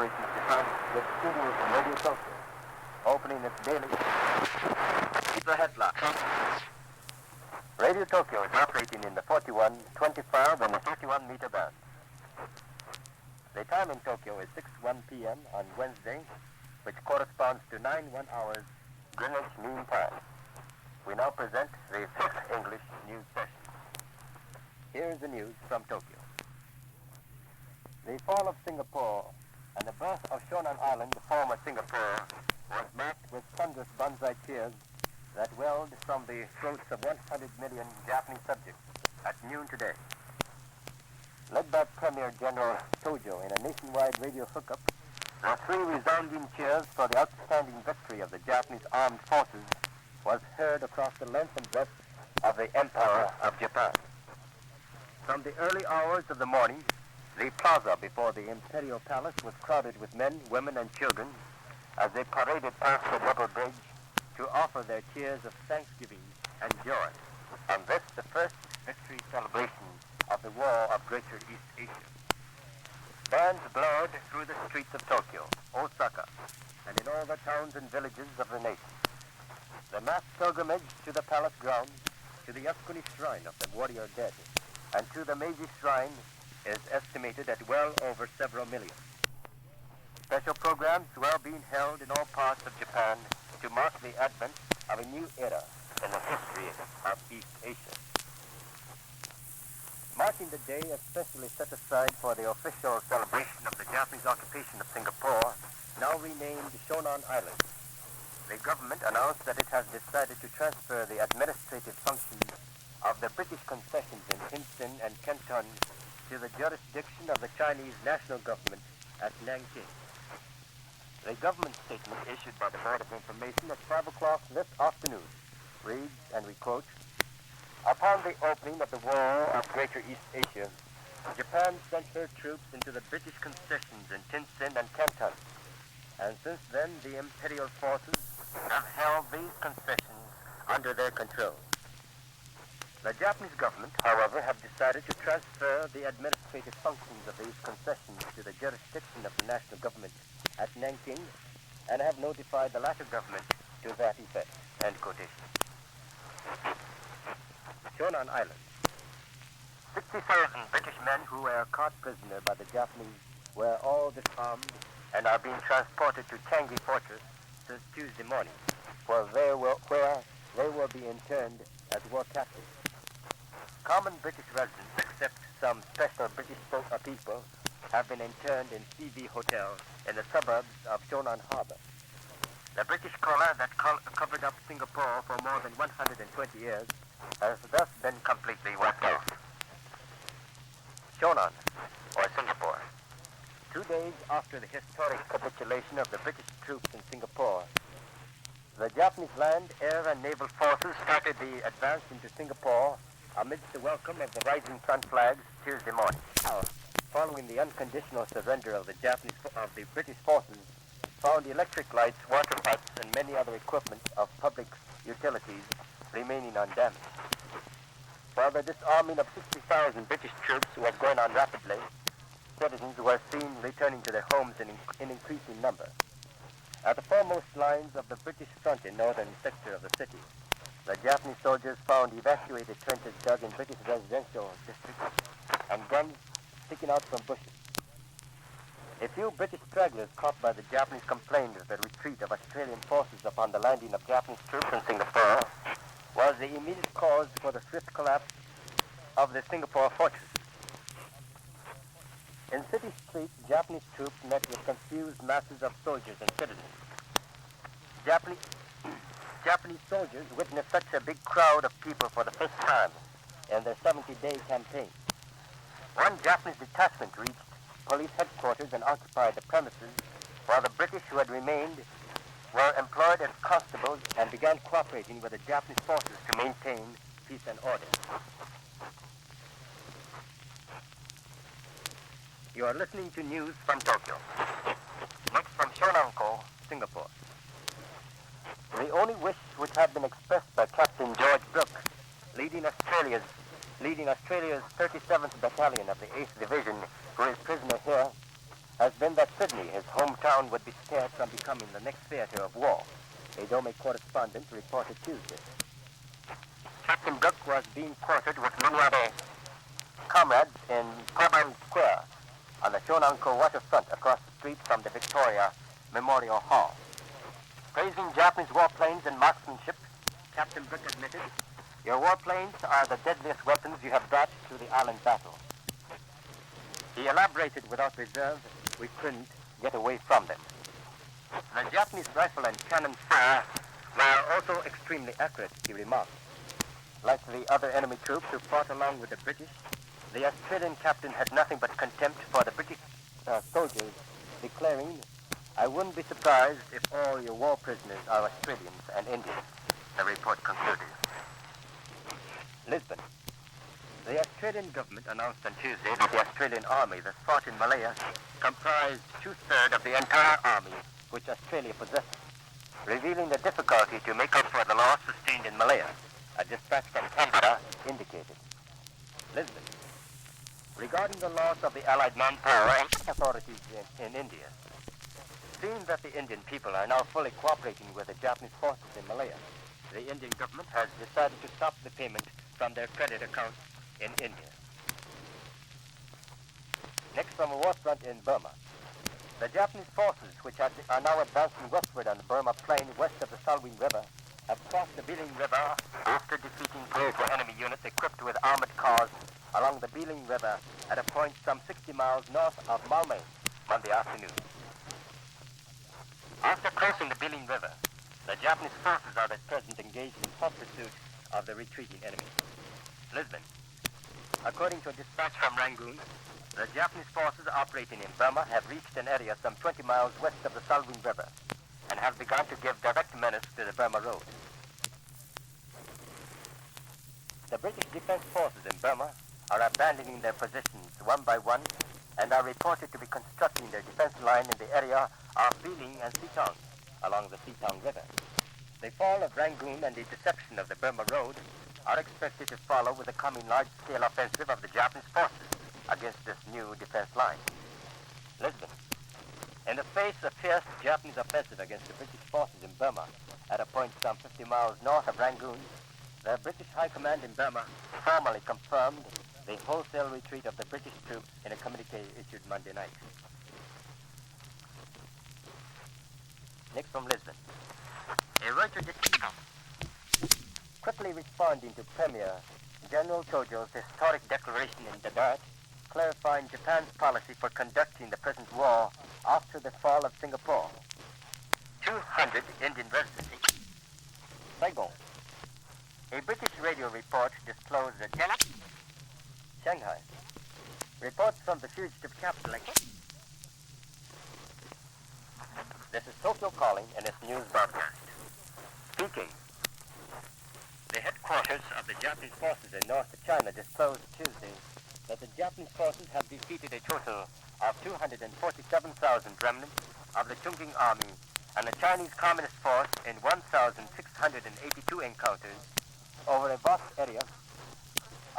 celebration of Japan with studios in Radio Tokyo, opening its daily. It's a headline. Radio Tokyo is operating in the 41, 25, and the 31-meter band. The time in Tokyo is 6:01 p.m. on Wednesday, which corresponds to 9:01 hours Greenwich Mean Time. We now present the 5th English news session. Here is the news from Tokyo. The fall of Singapore and the birth of Shonan Island, former Singapore, was marked with thunderous banzai cheers that welled from the throats of 100 million Japanese subjects at noon today. Led by Premier General Tojo in a nationwide radio hookup, the three resounding cheers for the outstanding victory of the Japanese armed forces was heard across the length and breadth of the Empire of Japan. From the early hours of the morning, the plaza before the Imperial Palace was crowded with men, women, and children as they paraded past the double bridge to offer their cheers of thanksgiving and joy on this, the first victory celebration of the War of Greater East Asia. Bands blowed through the streets of Tokyo, Osaka, and in all the towns and villages of the nation. The mass pilgrimage to the palace grounds, to the Yasukuni Shrine of the warrior dead, and to the Meiji Shrine is estimated at well over several million. Special programs were being held in all parts of Japan to mark the advent of a new era in the history of East Asia. Marking the day especially set aside for the official celebration of the Japanese occupation of Singapore, now renamed Shonan Island, the government announced that it has decided to transfer the administrative functions of the British concessions in Hinton and Canton to the jurisdiction of the Chinese national government at Nanking. The government statement issued by the Board of Information at 5 o'clock this afternoon reads, and we quote, "Upon the opening of the War of Greater East Asia, Japan sent her troops into the British concessions in Tientsin and Canton, and since then the imperial forces have held these concessions under their control. The Japanese government, however, have decided to transfer the administrative functions of these concessions to the jurisdiction of the national government at Nanking and have notified the latter government to that effect." End quotation. Shonan Island. 60,000 British men who were caught prisoner by the Japanese were all disarmed and are being transported to Changi Fortress since Tuesday morning, where they will be interned as war captives. Common British residents, except some special British people, have been interned in CV Hotel in the suburbs of Shonan Harbor. The British collar that covered up Singapore for more than 120 years has thus been completely wiped off. Shonan, or Singapore. 2 days after the historic capitulation of the British troops in Singapore, the Japanese land, air, and naval forces started the advance into Singapore amidst the welcome of the rising sun flags Tuesday morning. Following the unconditional surrender of the British forces, found electric lights, water pipes, and many other equipment of public utilities remaining undamaged. While the disarming of 60,000 British troops was going on rapidly, citizens were seen returning to their homes in increasing number. At the foremost lines of the British front in northern sector of the city, the Japanese soldiers found evacuated trenches dug in British residential districts and guns sticking out from bushes. A few British stragglers caught by the Japanese complained of the retreat of Australian forces upon the landing of Japanese troops in Singapore was the immediate cause for the swift collapse of the Singapore fortress. In city streets, Japanese troops met with confused masses of soldiers and citizens. Japanese soldiers witnessed such a big crowd of people for the first time in their 70-day campaign. One Japanese detachment reached police headquarters and occupied the premises, while the British who had remained were employed as constables and began cooperating with the Japanese forces to maintain peace and order. You are listening to news from Tokyo. Next from Shonanko, Singapore. The only wish which had been expressed by Captain George Brooke, leading Australia's 37th Battalion of the 8th Division, who is prisoner here, has been that Sydney, his hometown, would be spared from becoming the next theater of war. A Dome correspondent reported Tuesday. Captain Brooke was being quartered with many other comrades in Coburn Square on the Shonanko waterfront across the street from the Victoria Memorial Hall. Praising Japanese warplanes and marksmanship, Captain Brooke admitted, "Your warplanes are the deadliest weapons you have brought to the island battle." He elaborated without reserve, "We couldn't get away from them." The Japanese rifle and cannon fire were also extremely accurate, he remarked. Like the other enemy troops who fought along with the British, the Australian captain had nothing but contempt for the British soldiers, declaring, "I wouldn't be surprised if all your war prisoners are Australians and Indians," the report concluded. Lisbon. The Australian government announced on Tuesday that the Australian army that fought in Malaya comprised 2/3 of the entire army which Australia possesses, revealing the difficulty to make up for the loss sustained in Malaya, a dispatch from Canberra indicated. Lisbon. Regarding the loss of the Allied manpower and authorities in India, seeing that the Indian people are now fully cooperating with the Japanese forces in Malaya, the Indian government has decided to stop the payment from their credit accounts in India. Next, from a war front in Burma. The Japanese forces, which are now advancing westward on the Burma Plain west of the Salween River, have crossed the Biling River after defeating powerful enemy units equipped with armored cars along the Biling River at a point some 60 miles north of Malmö Monday afternoon. After crossing the Biling River, the Japanese forces are at present engaged in hot pursuit of the retreating enemy. Lisbon. According to a dispatch from Rangoon, the Japanese forces operating in Burma have reached an area some 20 miles west of the Salween River and have begun to give direct menace to the Burma Road. The British defense forces in Burma are abandoning their positions one by one and are reported to be constructing their defense line in the area of Biling and Sitang along the Sitang River. The fall of Rangoon and the interception of the Burma Road are expected to follow with the coming large-scale offensive of the Japanese forces against this new defense line. Lisbon. In the face of fierce Japanese offensive against the British forces in Burma at a point some 50 miles north of Rangoon, the British High Command in Burma formally confirmed the wholesale retreat of the British troops in a communique issued Monday night. Next from Lisbon. A Reuters quickly responding to Premier General Tojo's historic declaration in Dadat, clarifying Japan's policy for conducting the present war after the fall of Singapore. 200 Indian residents. Saigon. A British radio report disclosed that Shanghai. Reports from the fugitive capital. This is Tokyo calling in its news broadcast. Speaking. The headquarters of the Japanese forces in North China disclosed Tuesday that the Japanese forces have defeated a total of 247,000 remnants of the Chongqing Army and the Chinese Communist Force in 1,682 encounters over a vast area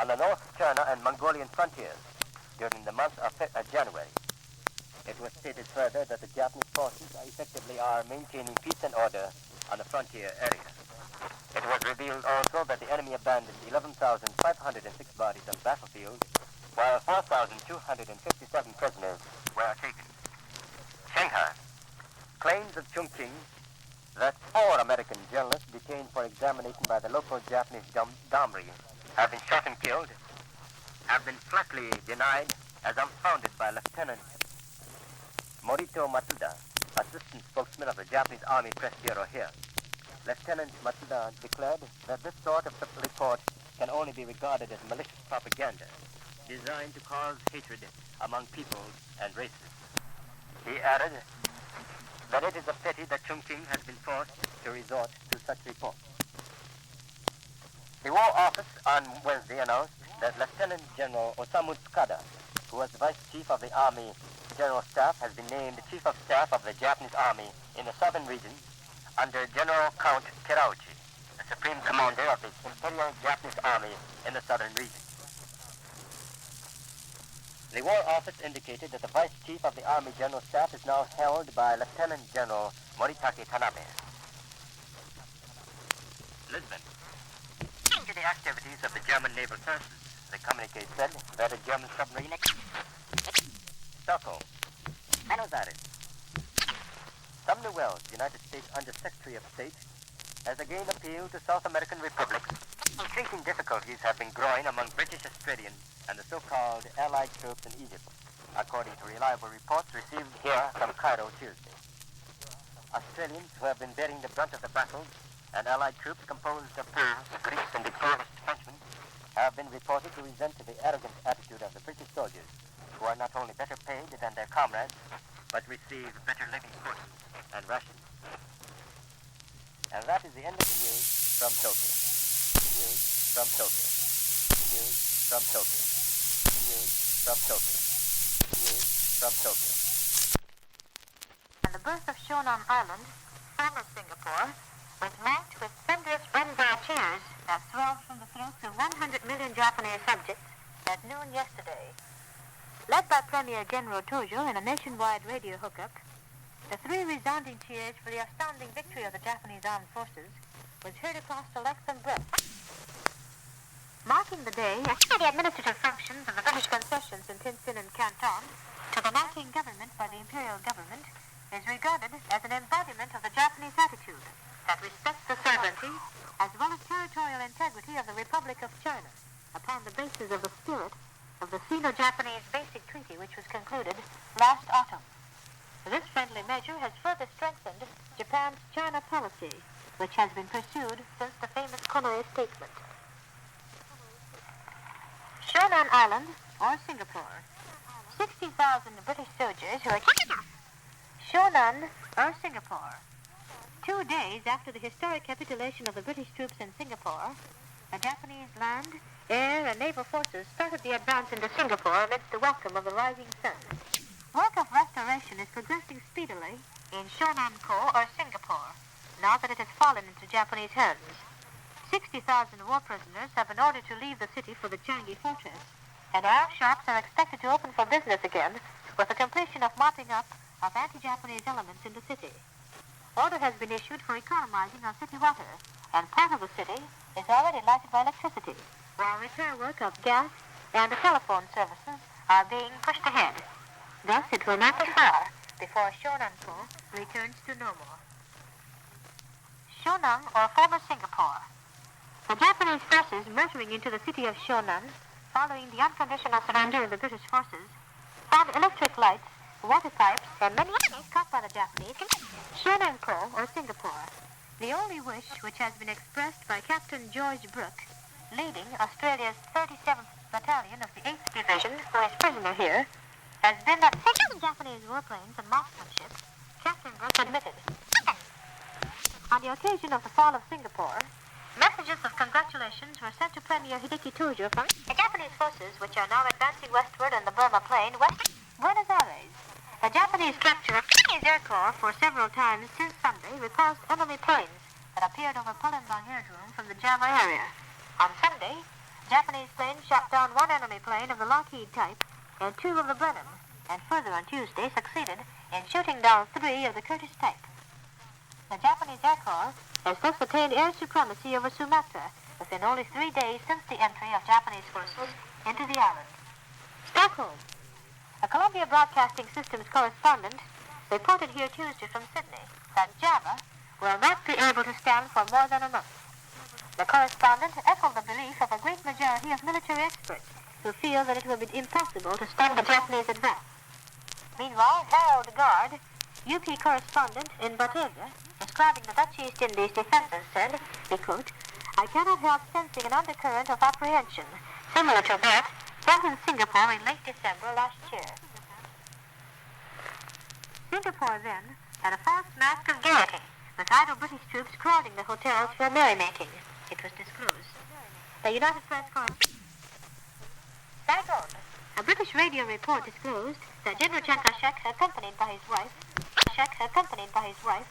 on the North China and Mongolian frontiers during the month of January. It was stated further that the Japanese forces effectively are maintaining peace and order on the frontier area. It was revealed also that the enemy abandoned 11,506 bodies on the battlefield, while 4,257 prisoners were taken. Shanghai. Claims of Chongqing that 4 American journalists detained for examination by the local Japanese gendarmerie have been shot and killed have been flatly denied as unfounded by Lieutenant Morito Matsuda, assistant spokesman of the Japanese Army Press Bureau here. Lieutenant Matsuda declared that this sort of report can only be regarded as malicious propaganda designed to cause hatred among peoples and races. He added that it is a pity that Chongqing has been forced to resort to such reports. The War Office on Wednesday announced that Lieutenant General Osamu Tsukada, who was the Vice Chief of the Army General Staff, has been named Chief of Staff of the Japanese Army in the southern region under General Count Terauchi, the Supreme Commander of the Imperial Japanese Army in the southern region. The War Office indicated that the Vice Chief of the Army General Staff is now held by Lieutenant General Moritake Tanabe. Lisbon. To the activities of the German naval forces, the communique said that a German submarine... Stockholm. Buenos Aires. Sumner Wells, United States Under-Secretary of State, has again appealed to South American republics. Increasing difficulties have been growing among British, Australian, and the so-called Allied troops in Egypt, according to reliable reports received here from Cairo Tuesday. Australians, who have been bearing the brunt of the battles, and Allied troops composed of Poles, Greeks, and victorious Frenchmen, have been reported to resent the arrogant attitude of the British soldiers, who are not only better paid than their comrades, but receive better living quarters and rations. And that is the end of the news from Tokyo. News from Tokyo. News from Tokyo. News from Tokyo. News from Tokyo. And the birth of Shonan Island, former Singapore, was marked with thunderous brimful cheers that swelled from the throats of 100 million Japanese subjects at noon yesterday. Led by Premier General Tojo in a nationwide radio hookup, the three resounding cheers for the astounding victory of the Japanese armed forces was heard across the length and breadth. Marking the day, the administrative functions of the British concessions in Tientsin and Canton to the Nanking government by the imperial government is regarded as an embodiment of the Japanese attitude that respects the sovereignty as well as territorial integrity of the Republic of China upon the basis of the spirit of the Sino-Japanese Basic Treaty which was concluded last autumn. This friendly measure has further strengthened Japan's China policy, which has been pursued since the famous Konoe statement. Shonan Island, or Singapore. 60,000 British soldiers who are... Shonan, or Singapore. 2 days after the historic capitulation of the British troops in Singapore, the Japanese land, air, and naval forces started the advance into Singapore amidst the welcome of the rising sun. Work of restoration is progressing speedily in Shonan-ko, or Singapore, now that it has fallen into Japanese hands. 60,000 war prisoners have been ordered to leave the city for the Changi fortress, and our shops are expected to open for business again with the completion of mopping up of anti-Japanese elements in the city. Order has been issued for economizing on city water, and part of the city is already lighted by electricity, while repair work of gas and the telephone services are being pushed ahead. Thus, it will not be far before Shonan-ko returns to normal. Shonan, or former Singapore. The Japanese forces motoring into the city of Shonan, following the unconditional surrender of the British forces, found electric lights, water pipes, and many others caught by the Japanese. Shonan-ko, or Singapore. The only wish which has been expressed by Captain George Brooke, leading Australia's 37th Battalion of the 8th Division, who is prisoner here, has been that 6 Japanese warplanes and marksmanship, Captain Brooke admitted. On the occasion of the fall of Singapore, messages of congratulations were sent to Premier Hideki Tojo from the Japanese forces, which are now advancing westward on the Burma Plain, west Buenos Aires. The Japanese capture of Chinese Air Corps for several times since Sunday repulsed enemy planes that appeared over Palembang Aerodrome from the Java area. On Sunday, Japanese planes shot down one enemy plane of the Lockheed type and 2 of the Brenham, and further on Tuesday succeeded in shooting down 3 of the Curtiss type. The Japanese Air Corps has thus attained air supremacy over Sumatra within only 3 days since the entry of Japanese forces into the island. Stockholm. A Columbia Broadcasting Systems correspondent reported here Tuesday from Sydney that Java will not be able to stand for more than a month. The correspondent echoed the belief of a great majority of military experts who feel that it will be impossible to stem the Japanese advance. Meanwhile, Harold Gard, UP correspondent in Batavia, describing the Dutch East Indies defenses, said, we quote, I cannot help sensing an undercurrent of apprehension, similar to that felt in Singapore in late December last year. Singapore then had a false mask of gaiety, with idle British troops crowding the hotels for merrymaking. It was disclosed. The United Press correspondent. Saigon. A British radio report disclosed that General Chiang Kai-shek, accompanied by his wife,